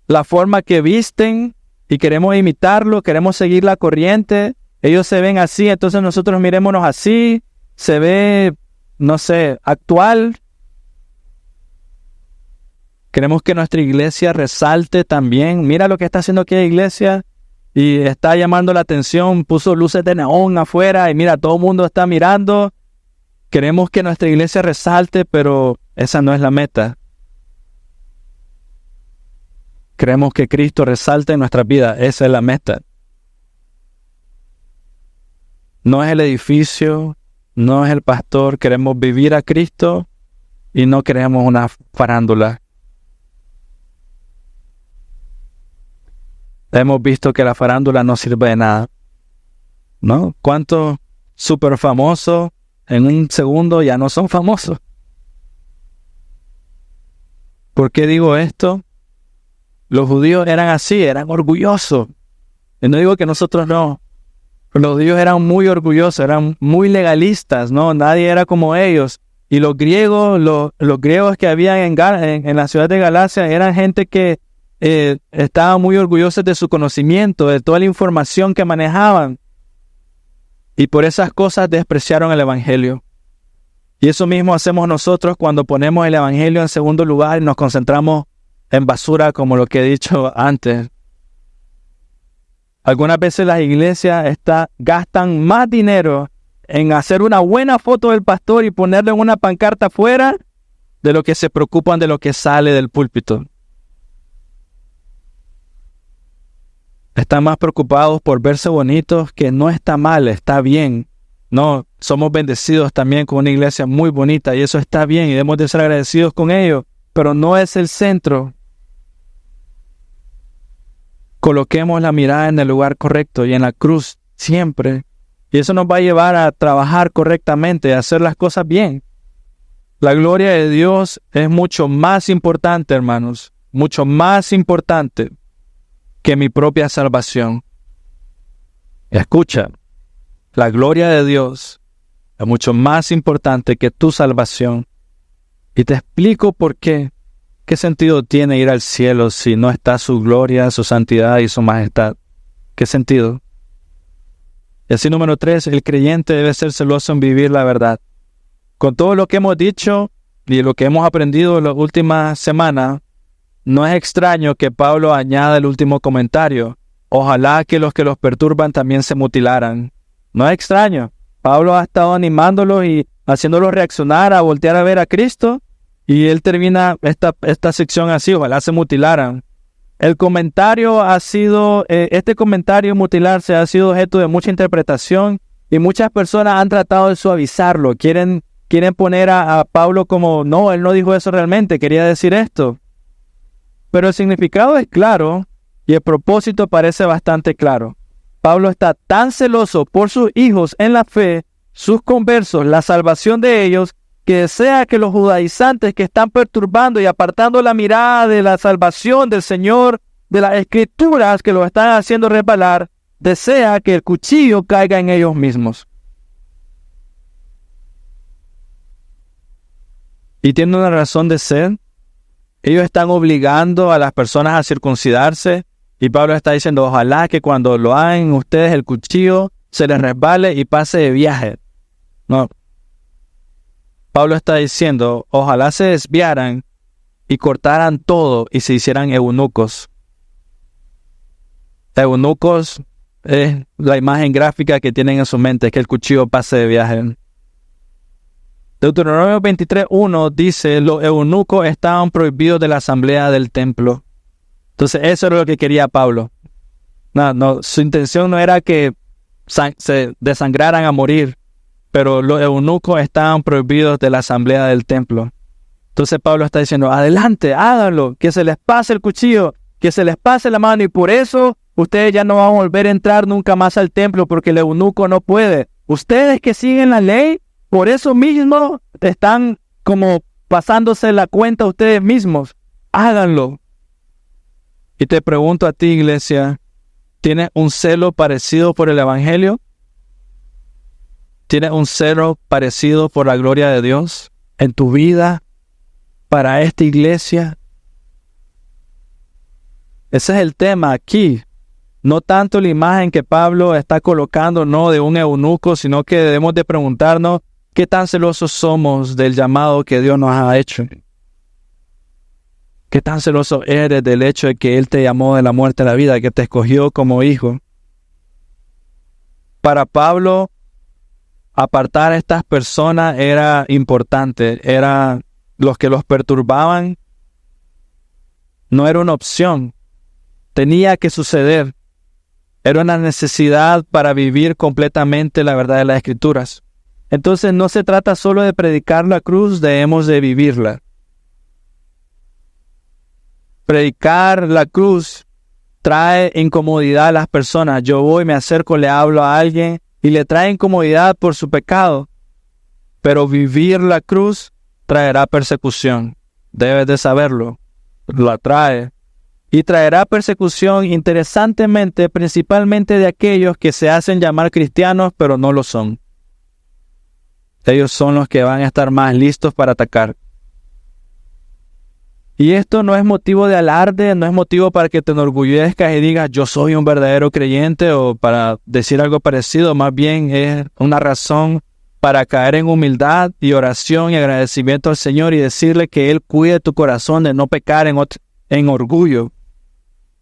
la forma que visten y queremos imitarlo, queremos seguir la corriente, ellos se ven así, entonces nosotros mirémonos así, se ve, no sé, actual. Queremos que nuestra iglesia resalte también. Mira lo que está haciendo aquí la iglesia y está llamando la atención, puso luces de neón afuera y mira, todo el mundo está mirando. Queremos que nuestra iglesia resalte, pero esa no es la meta. Queremos que Cristo resalte en nuestras vidas, esa es la meta. No es el edificio, no es el pastor, queremos vivir a Cristo y no queremos una farándula. Hemos visto que la farándula no sirve de nada, ¿no? ¿Cuántos súper famosos en un segundo ya no son famosos? ¿Por qué digo esto? Los judíos eran así, eran orgullosos. Y no digo que nosotros no. Los judíos eran muy orgullosos, eran muy legalistas, ¿no? Nadie era como ellos. Y los griegos, los griegos que habían en la ciudad de Galacia eran gente que estaban muy orgullosos de su conocimiento, de toda la información que manejaban. Y por esas cosas despreciaron el Evangelio. Y eso mismo hacemos nosotros cuando ponemos el Evangelio en segundo lugar y nos concentramos en basura, como lo que he dicho antes. Algunas veces las iglesias gastan más dinero en hacer una buena foto del pastor y ponerlo en una pancarta afuera de lo que se preocupan de lo que sale del púlpito. Están más preocupados por verse bonitos, que no está mal, está bien. No, somos bendecidos también con una iglesia muy bonita y eso está bien y debemos de ser agradecidos con ello, pero no es el centro. Coloquemos la mirada en el lugar correcto y en la cruz siempre. Y eso nos va a llevar a trabajar correctamente, a hacer las cosas bien. La gloria de Dios es mucho más importante, hermanos, mucho más importante que mi propia salvación. Escucha, la gloria de Dios es mucho más importante que tu salvación. Y te explico por qué. ¿Qué sentido tiene ir al cielo si no está su gloria, su santidad y su majestad? ¿Qué sentido? Y así, número 3, el creyente debe ser celoso en vivir la verdad. Con todo lo que hemos dicho y lo que hemos aprendido en las últimas semanas, no es extraño que Pablo añada el último comentario. Ojalá que los perturban también se mutilaran. No es extraño. Pablo ha estado animándolos y haciéndolos reaccionar, a voltear a ver a Cristo. Y él termina esta sección así, ojalá se mutilaran. El comentario ha sido, este comentario mutilarse ha sido objeto de mucha interpretación y muchas personas han tratado de suavizarlo. Quieren poner a Pablo como, no, él no dijo eso realmente, quería decir esto. Pero el significado es claro Y el propósito parece bastante claro. Pablo está tan celoso por sus hijos en la fe, sus conversos, la salvación de ellos, que desea que los judaizantes que están perturbando y apartando la mirada de la salvación del Señor, de las Escrituras que los están haciendo resbalar, desea que el cuchillo caiga en ellos mismos. Y tiene una razón de ser. Ellos están obligando a las personas a circuncidarse. Y Pablo está diciendo, ojalá que cuando lo hagan ustedes el cuchillo se les resbale y pase de viaje. No. Pablo está diciendo, ojalá se desviaran y cortaran todo y se hicieran eunucos. Eunucos es la imagen gráfica que tienen en su mente, que el cuchillo pase de viaje. Deuteronomio 23:1 dice, los eunucos estaban prohibidos de la asamblea del templo. Entonces eso era lo que quería Pablo. No, su intención no era que se desangraran a morir, pero los eunucos estaban prohibidos de la asamblea del templo. Entonces Pablo está diciendo, adelante, háganlo, que se les pase el cuchillo, que se les pase la mano, y por eso ustedes ya no van a volver a entrar nunca más al templo, porque el eunuco no puede. Ustedes que siguen la ley, por eso mismo están como pasándose la cuenta ustedes mismos. Háganlo. Y te pregunto a ti, iglesia, ¿tienes un celo parecido por el evangelio? ¿Tienes un celo parecido por la gloria de Dios en tu vida, para esta iglesia? Ese es el tema aquí. No tanto la imagen que Pablo está colocando, no de un eunuco, sino que debemos de preguntarnos qué tan celosos somos del llamado que Dios nos ha hecho. ¿Qué tan celoso eres del hecho de que Él te llamó de la muerte a la vida, que te escogió como hijo? Para Pablo, apartar a estas personas era importante. Era los que los perturbaban. No era una opción. Tenía que suceder. Era una necesidad para vivir completamente la verdad de las Escrituras. Entonces no se trata solo de predicar la cruz, debemos de vivirla. Predicar la cruz trae incomodidad a las personas. Yo voy, me acerco, le hablo a alguien y le trae incomodidad por su pecado. Pero vivir la cruz traerá persecución. Debes de saberlo. La trae. Y traerá persecución, interesantemente, principalmente de aquellos que se hacen llamar cristianos, pero no lo son. Ellos son los que van a estar más listos para atacar. Y esto no es motivo de alarde, no es motivo para que te enorgullezcas y digas yo soy un verdadero creyente o para decir algo parecido. Más bien es una razón para caer en humildad y oración y agradecimiento al Señor y decirle que Él cuide tu corazón de no pecar en orgullo.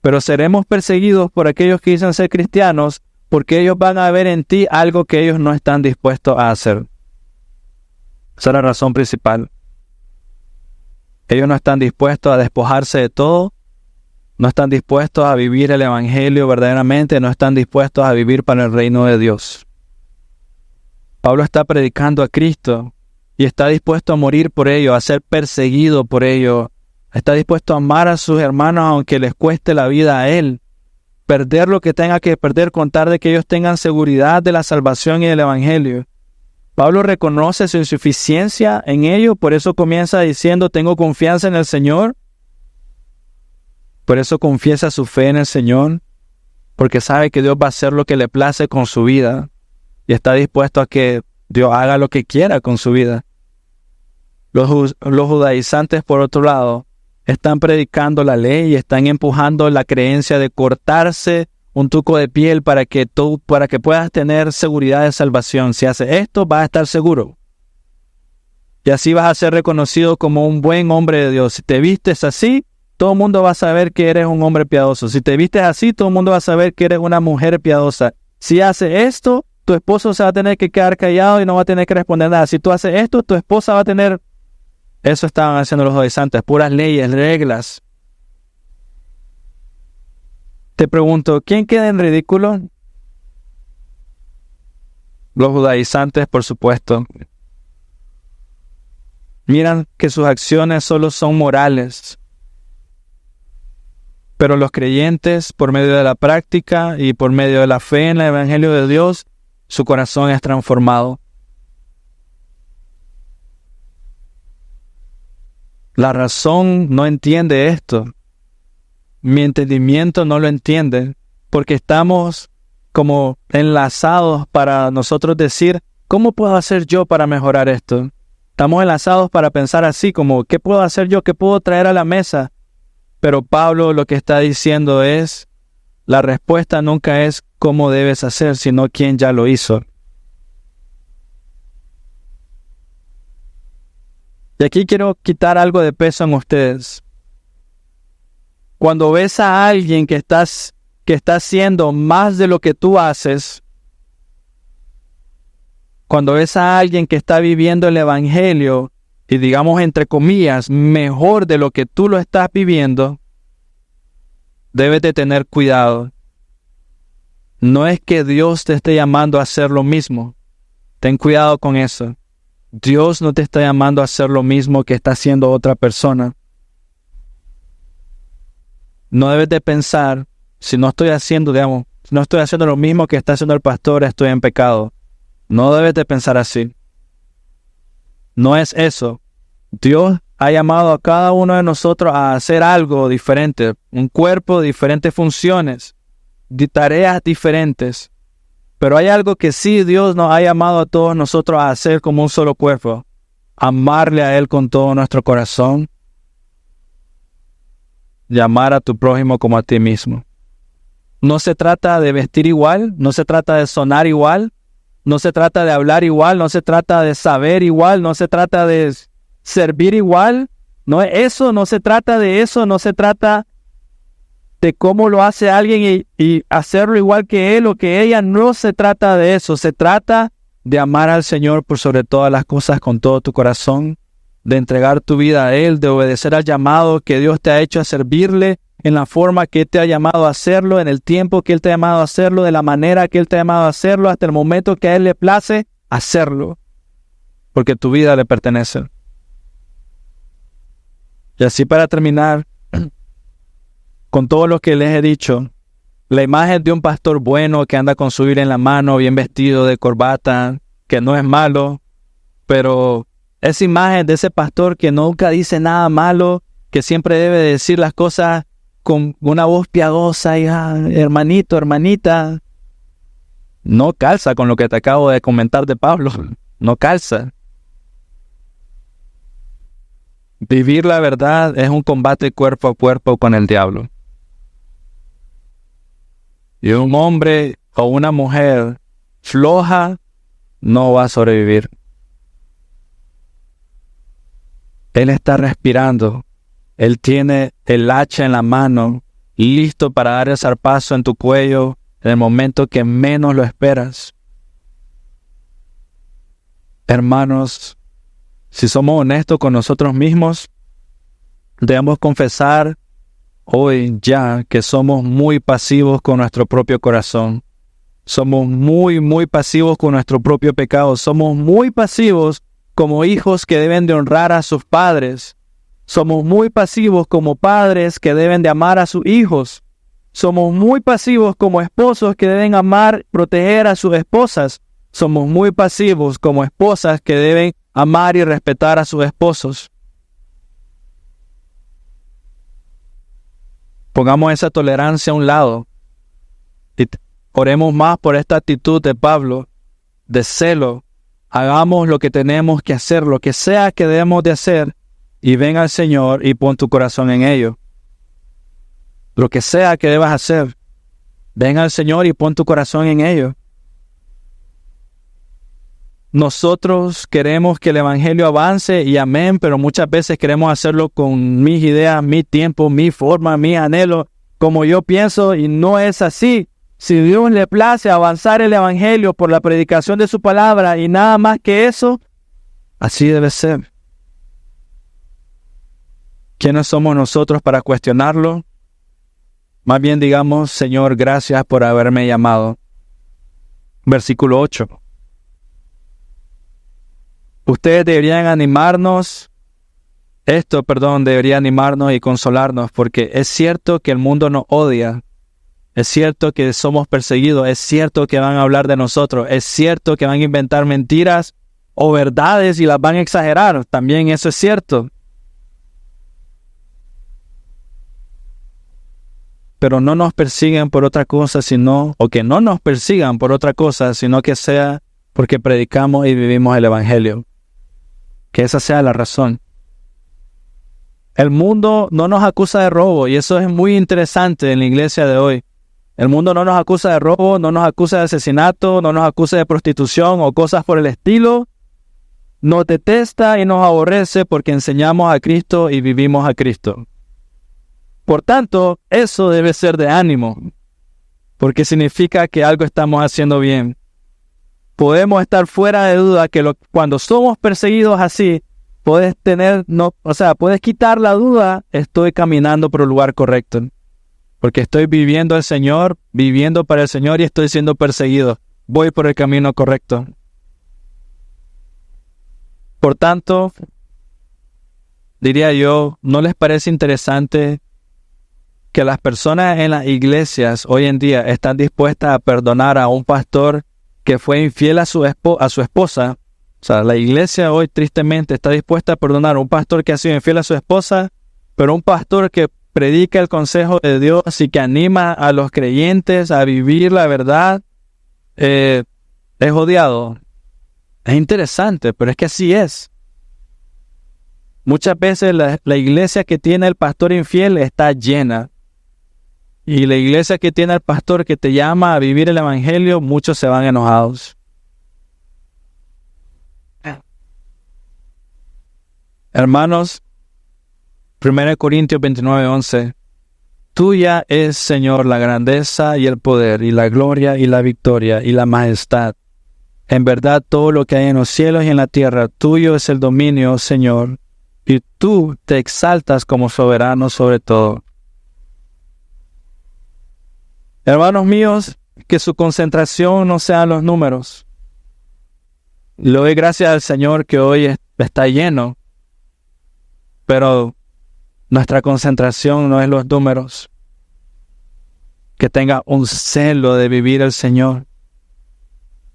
Pero seremos perseguidos por aquellos que dicen ser cristianos porque ellos van a ver en ti algo que ellos no están dispuestos a hacer. Esa es la razón principal. Ellos no están dispuestos a despojarse de todo, no están dispuestos a vivir el evangelio verdaderamente, no están dispuestos a vivir para el reino de Dios. Pablo está predicando a Cristo y está dispuesto a morir por ello, a ser perseguido por ello. Está dispuesto a amar a sus hermanos aunque les cueste la vida a él. Perder lo que tenga que perder con tal de que ellos tengan seguridad de la salvación y del evangelio. Pablo reconoce su insuficiencia en ello, por eso comienza diciendo, tengo confianza en el Señor. Por eso confiesa su fe en el Señor, porque sabe que Dios va a hacer lo que le place con su vida y está dispuesto a que Dios haga lo que quiera con su vida. Los judaizantes, por otro lado, están predicando la ley y están empujando la creencia de cortarse un tuco de piel para que puedas tener seguridad de salvación. Si haces esto, vas a estar seguro. Y así vas a ser reconocido como un buen hombre de Dios. Si te vistes así, todo el mundo va a saber que eres un hombre piadoso. Si te vistes así, todo el mundo va a saber que eres una mujer piadosa. Si haces esto, tu esposo se va a tener que quedar callado y no va a tener que responder nada. Si tú haces esto, tu esposa va a tener... Eso estaban haciendo los judaizantes, puras leyes, reglas. Te pregunto, ¿quién queda en ridículo? Los judaizantes, por supuesto. Miran que sus acciones solo son morales. Pero los creyentes, por medio de la práctica y por medio de la fe en el Evangelio de Dios, su corazón es transformado. La razón no entiende esto. Mi entendimiento no lo entiende, porque estamos como enlazados para nosotros decir, ¿cómo puedo hacer yo para mejorar esto? Estamos enlazados para pensar así, como, ¿qué puedo hacer yo? ¿Qué puedo traer a la mesa? Pero Pablo lo que está diciendo es, la respuesta nunca es cómo debes hacer, sino quién ya lo hizo. Y aquí quiero quitar algo de peso en ustedes. Cuando ves a alguien que está haciendo más de lo que tú haces, cuando ves a alguien que está viviendo el Evangelio, y digamos entre comillas, mejor de lo que tú lo estás viviendo, debes de tener cuidado. No es que Dios te esté llamando a hacer lo mismo. Ten cuidado con eso. Dios no te está llamando a hacer lo mismo que está haciendo otra persona. No debes de pensar, si no estoy haciendo lo mismo que está haciendo el pastor, estoy en pecado. No debes de pensar así. No es eso. Dios ha llamado a cada uno de nosotros a hacer algo diferente, un cuerpo, diferentes funciones, tareas diferentes. Pero hay algo que sí Dios nos ha llamado a todos nosotros a hacer como un solo cuerpo. Amarle a Él con todo nuestro corazón. Llamar a tu prójimo como a ti mismo. No se trata de vestir igual, no se trata de sonar igual, no se trata de hablar igual, no se trata de saber igual, no se trata de servir igual. No es eso, no se trata de eso, no se trata de cómo lo hace alguien y hacerlo igual que él o que ella. No se trata de eso, se trata de amar al Señor por sobre todas las cosas con todo tu corazón, de entregar tu vida a Él, de obedecer al llamado que Dios te ha hecho a servirle en la forma que Él te ha llamado a hacerlo, en el tiempo que Él te ha llamado a hacerlo, de la manera que Él te ha llamado a hacerlo, hasta el momento que a Él le place hacerlo, porque tu vida le pertenece. Y así para terminar, con todo lo que les he dicho, la imagen de un pastor bueno que anda con su Biblia en la mano, bien vestido de corbata, que no es malo, pero esa imagen de ese pastor que nunca dice nada malo, que siempre debe decir las cosas con una voz piadosa y hermanito, hermanita, no calza con lo que te acabo de comentar de Pablo, no calza. Vivir la verdad es un combate cuerpo a cuerpo con el diablo. Y un hombre o una mujer floja no va a sobrevivir. Él está respirando. Él tiene el hacha en la mano, listo para dar el zarpazo en tu cuello en el momento que menos lo esperas. Hermanos, si somos honestos con nosotros mismos, debemos confesar hoy ya que somos muy pasivos con nuestro propio corazón. Somos muy pasivos con nuestro propio pecado. Somos muy pasivos como hijos que deben de honrar a sus padres. Somos muy pasivos como padres que deben de amar a sus hijos. Somos muy pasivos como esposos que deben amar, proteger a sus esposas. Somos muy pasivos como esposas que deben amar y respetar a sus esposos. Pongamos esa tolerancia a un lado y oremos más por esta actitud de Pablo, de celo. Hagamos lo que tenemos que hacer, lo que sea que debemos de hacer, y ven al Señor y pon tu corazón en ello. Lo que sea que debas hacer, ven al Señor y pon tu corazón en ello. Nosotros queremos que el Evangelio avance y amén, pero muchas veces queremos hacerlo con mis ideas, mi tiempo, mi forma, mi anhelo, como yo pienso, y no es así. Si Dios le place avanzar el Evangelio por la predicación de su palabra y nada más que eso, así debe ser. ¿Quiénes somos nosotros para cuestionarlo? Más bien digamos, Señor, gracias por haberme llamado. Versículo 8. Ustedes deberían animarnos Esto, debería animarnos y consolarnos, porque es cierto que el mundo nos odia, es cierto que somos perseguidos, es cierto que van a hablar de nosotros, es cierto que van a inventar mentiras o verdades y las van a exagerar, también eso es cierto. Pero no nos persiguen por otra cosa, que no nos persigan por otra cosa, sino que sea porque predicamos y vivimos el Evangelio. Que esa sea la razón. El mundo no nos acusa de robo, y eso es muy interesante en la iglesia de hoy. El mundo no nos acusa de robo, no nos acusa de asesinato, no nos acusa de prostitución o cosas por el estilo. Nos detesta y nos aborrece porque enseñamos a Cristo y vivimos a Cristo. Por tanto, eso debe ser de ánimo, porque significa que algo estamos haciendo bien. Podemos estar fuera de duda que cuando somos perseguidos así, puedes quitar la duda, estoy caminando por el lugar correcto. Porque estoy viviendo el Señor, viviendo para el Señor y estoy siendo perseguido. Voy por el camino correcto. Por tanto, diría yo, ¿no les parece interesante que las personas en las iglesias hoy en día están dispuestas a perdonar a un pastor que fue infiel a su esposa? O sea, la iglesia hoy tristemente está dispuesta a perdonar a un pastor que ha sido infiel a su esposa, pero un pastor que predica el consejo de Dios y que anima a los creyentes a vivir la verdad, es odiado. Es interesante, pero es que así es. Muchas veces la iglesia que tiene el pastor infiel está llena. Y la iglesia que tiene al pastor que te llama a vivir el Evangelio, muchos se van enojados. Hermanos, 1 Corintios 29:11. Tuya es, Señor, la grandeza y el poder, y la gloria y la victoria y la majestad. En verdad, todo lo que hay en los cielos y en la tierra, tuyo es el dominio, Señor, y tú te exaltas como soberano sobre todo. Hermanos míos, que su concentración no sean los números. Le doy gracias al Señor que hoy está lleno, pero nuestra concentración no es los números. Que tenga un celo de vivir el Señor,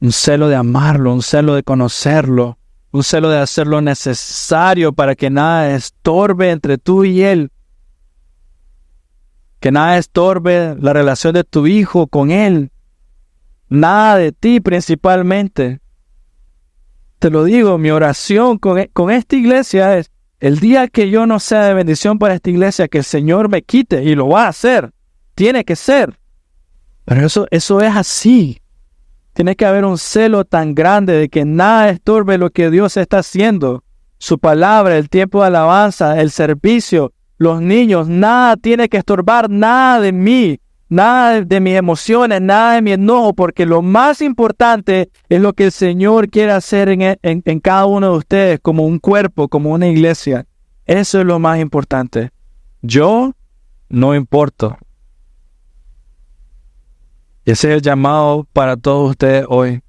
un celo de amarlo, un celo de conocerlo, un celo de hacer lo necesario para que nada estorbe entre tú y Él. Que nada estorbe la relación de tu hijo con Él. Nada de ti principalmente. Te lo digo, mi oración con esta iglesia es, el día que yo no sea de bendición para esta iglesia, que el Señor me quite, y lo va a hacer. Tiene que ser. Pero eso es así. Tiene que haber un celo tan grande de que nada estorbe lo que Dios está haciendo. Su palabra, el tiempo de alabanza, el servicio, los niños, nada tiene que estorbar, nada de mí, nada de mis emociones, nada de mi enojo, porque lo más importante es lo que el Señor quiere hacer en cada uno de ustedes, como un cuerpo, como una iglesia. Eso es lo más importante. Yo no importo. Ese es el llamado para todos ustedes hoy.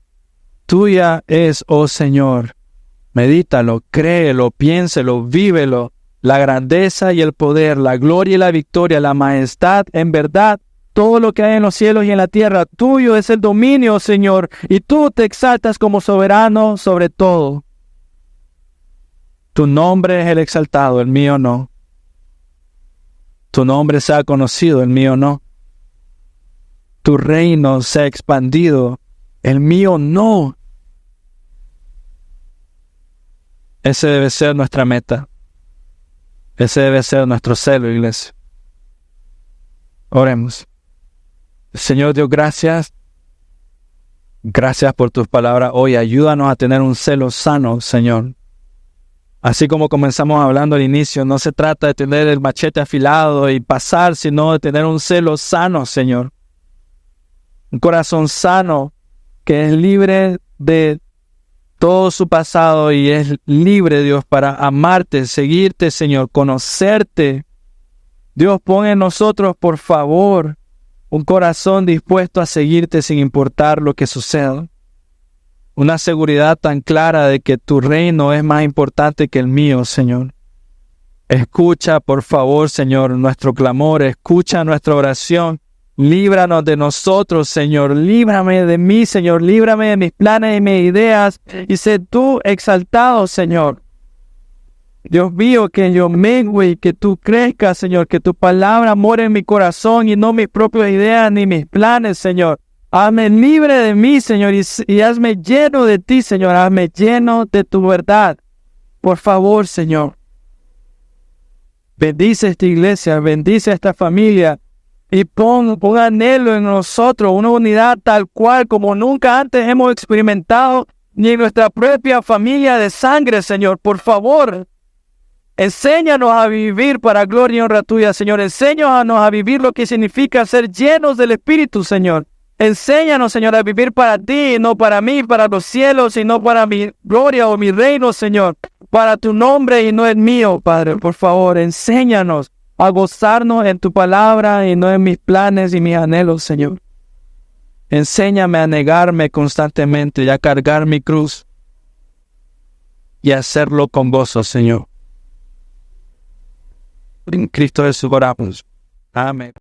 Tuya es, oh Señor. Medítalo, créelo, piénselo, vívelo. La grandeza y el poder, la gloria y la victoria, la majestad, en verdad, todo lo que hay en los cielos y en la tierra, tuyo es el dominio, Señor, y tú te exaltas como soberano sobre todo. Tu nombre es el exaltado, el mío no. Tu nombre se ha conocido, el mío no. Tu reino se ha expandido, el mío no. Ese debe ser nuestra meta. Ese debe ser nuestro celo, iglesia. Oremos. Señor Dios, gracias. Gracias por tus palabras hoy. Ayúdanos a tener un celo sano, Señor. Así como comenzamos hablando al inicio, no se trata de tener el machete afilado y pasar, sino de tener un celo sano, Señor. Un corazón sano que es libre de todo su pasado y es libre, Dios, para amarte, seguirte, Señor, conocerte. Dios, pon en nosotros, por favor, un corazón dispuesto a seguirte sin importar lo que suceda. Una seguridad tan clara de que tu reino es más importante que el mío, Señor. Escucha, por favor, Señor, nuestro clamor. Escucha nuestra oración. Líbranos de nosotros, Señor. Líbrame de mí, Señor. Líbrame de mis planes y mis ideas. Y sé tú exaltado, Señor. Dios mío, que yo mengue y que tú crezcas, Señor. Que tu palabra more en mi corazón y no mis propias ideas ni mis planes, Señor. Hazme libre de mí, Señor, y hazme lleno de ti, Señor. Hazme lleno de tu verdad. Por favor, Señor. Bendice esta iglesia, bendice esta familia. Y pon anhelo en nosotros, una unidad tal cual como nunca antes hemos experimentado, ni en nuestra propia familia de sangre, Señor. Por favor, enséñanos a vivir para gloria y honra tuya, Señor. Enséñanos a vivir lo que significa ser llenos del Espíritu, Señor. Enséñanos, Señor, a vivir para ti, no para mí, para los cielos, y no para mi gloria o mi reino, Señor. Para tu nombre y no el mío, Padre. Por favor, enséñanos a gozarnos en tu palabra y no en mis planes y mis anhelos, Señor. Enséñame a negarme constantemente y a cargar mi cruz y a hacerlo con gozo, Señor. En Cristo Jesús oramos. Amén.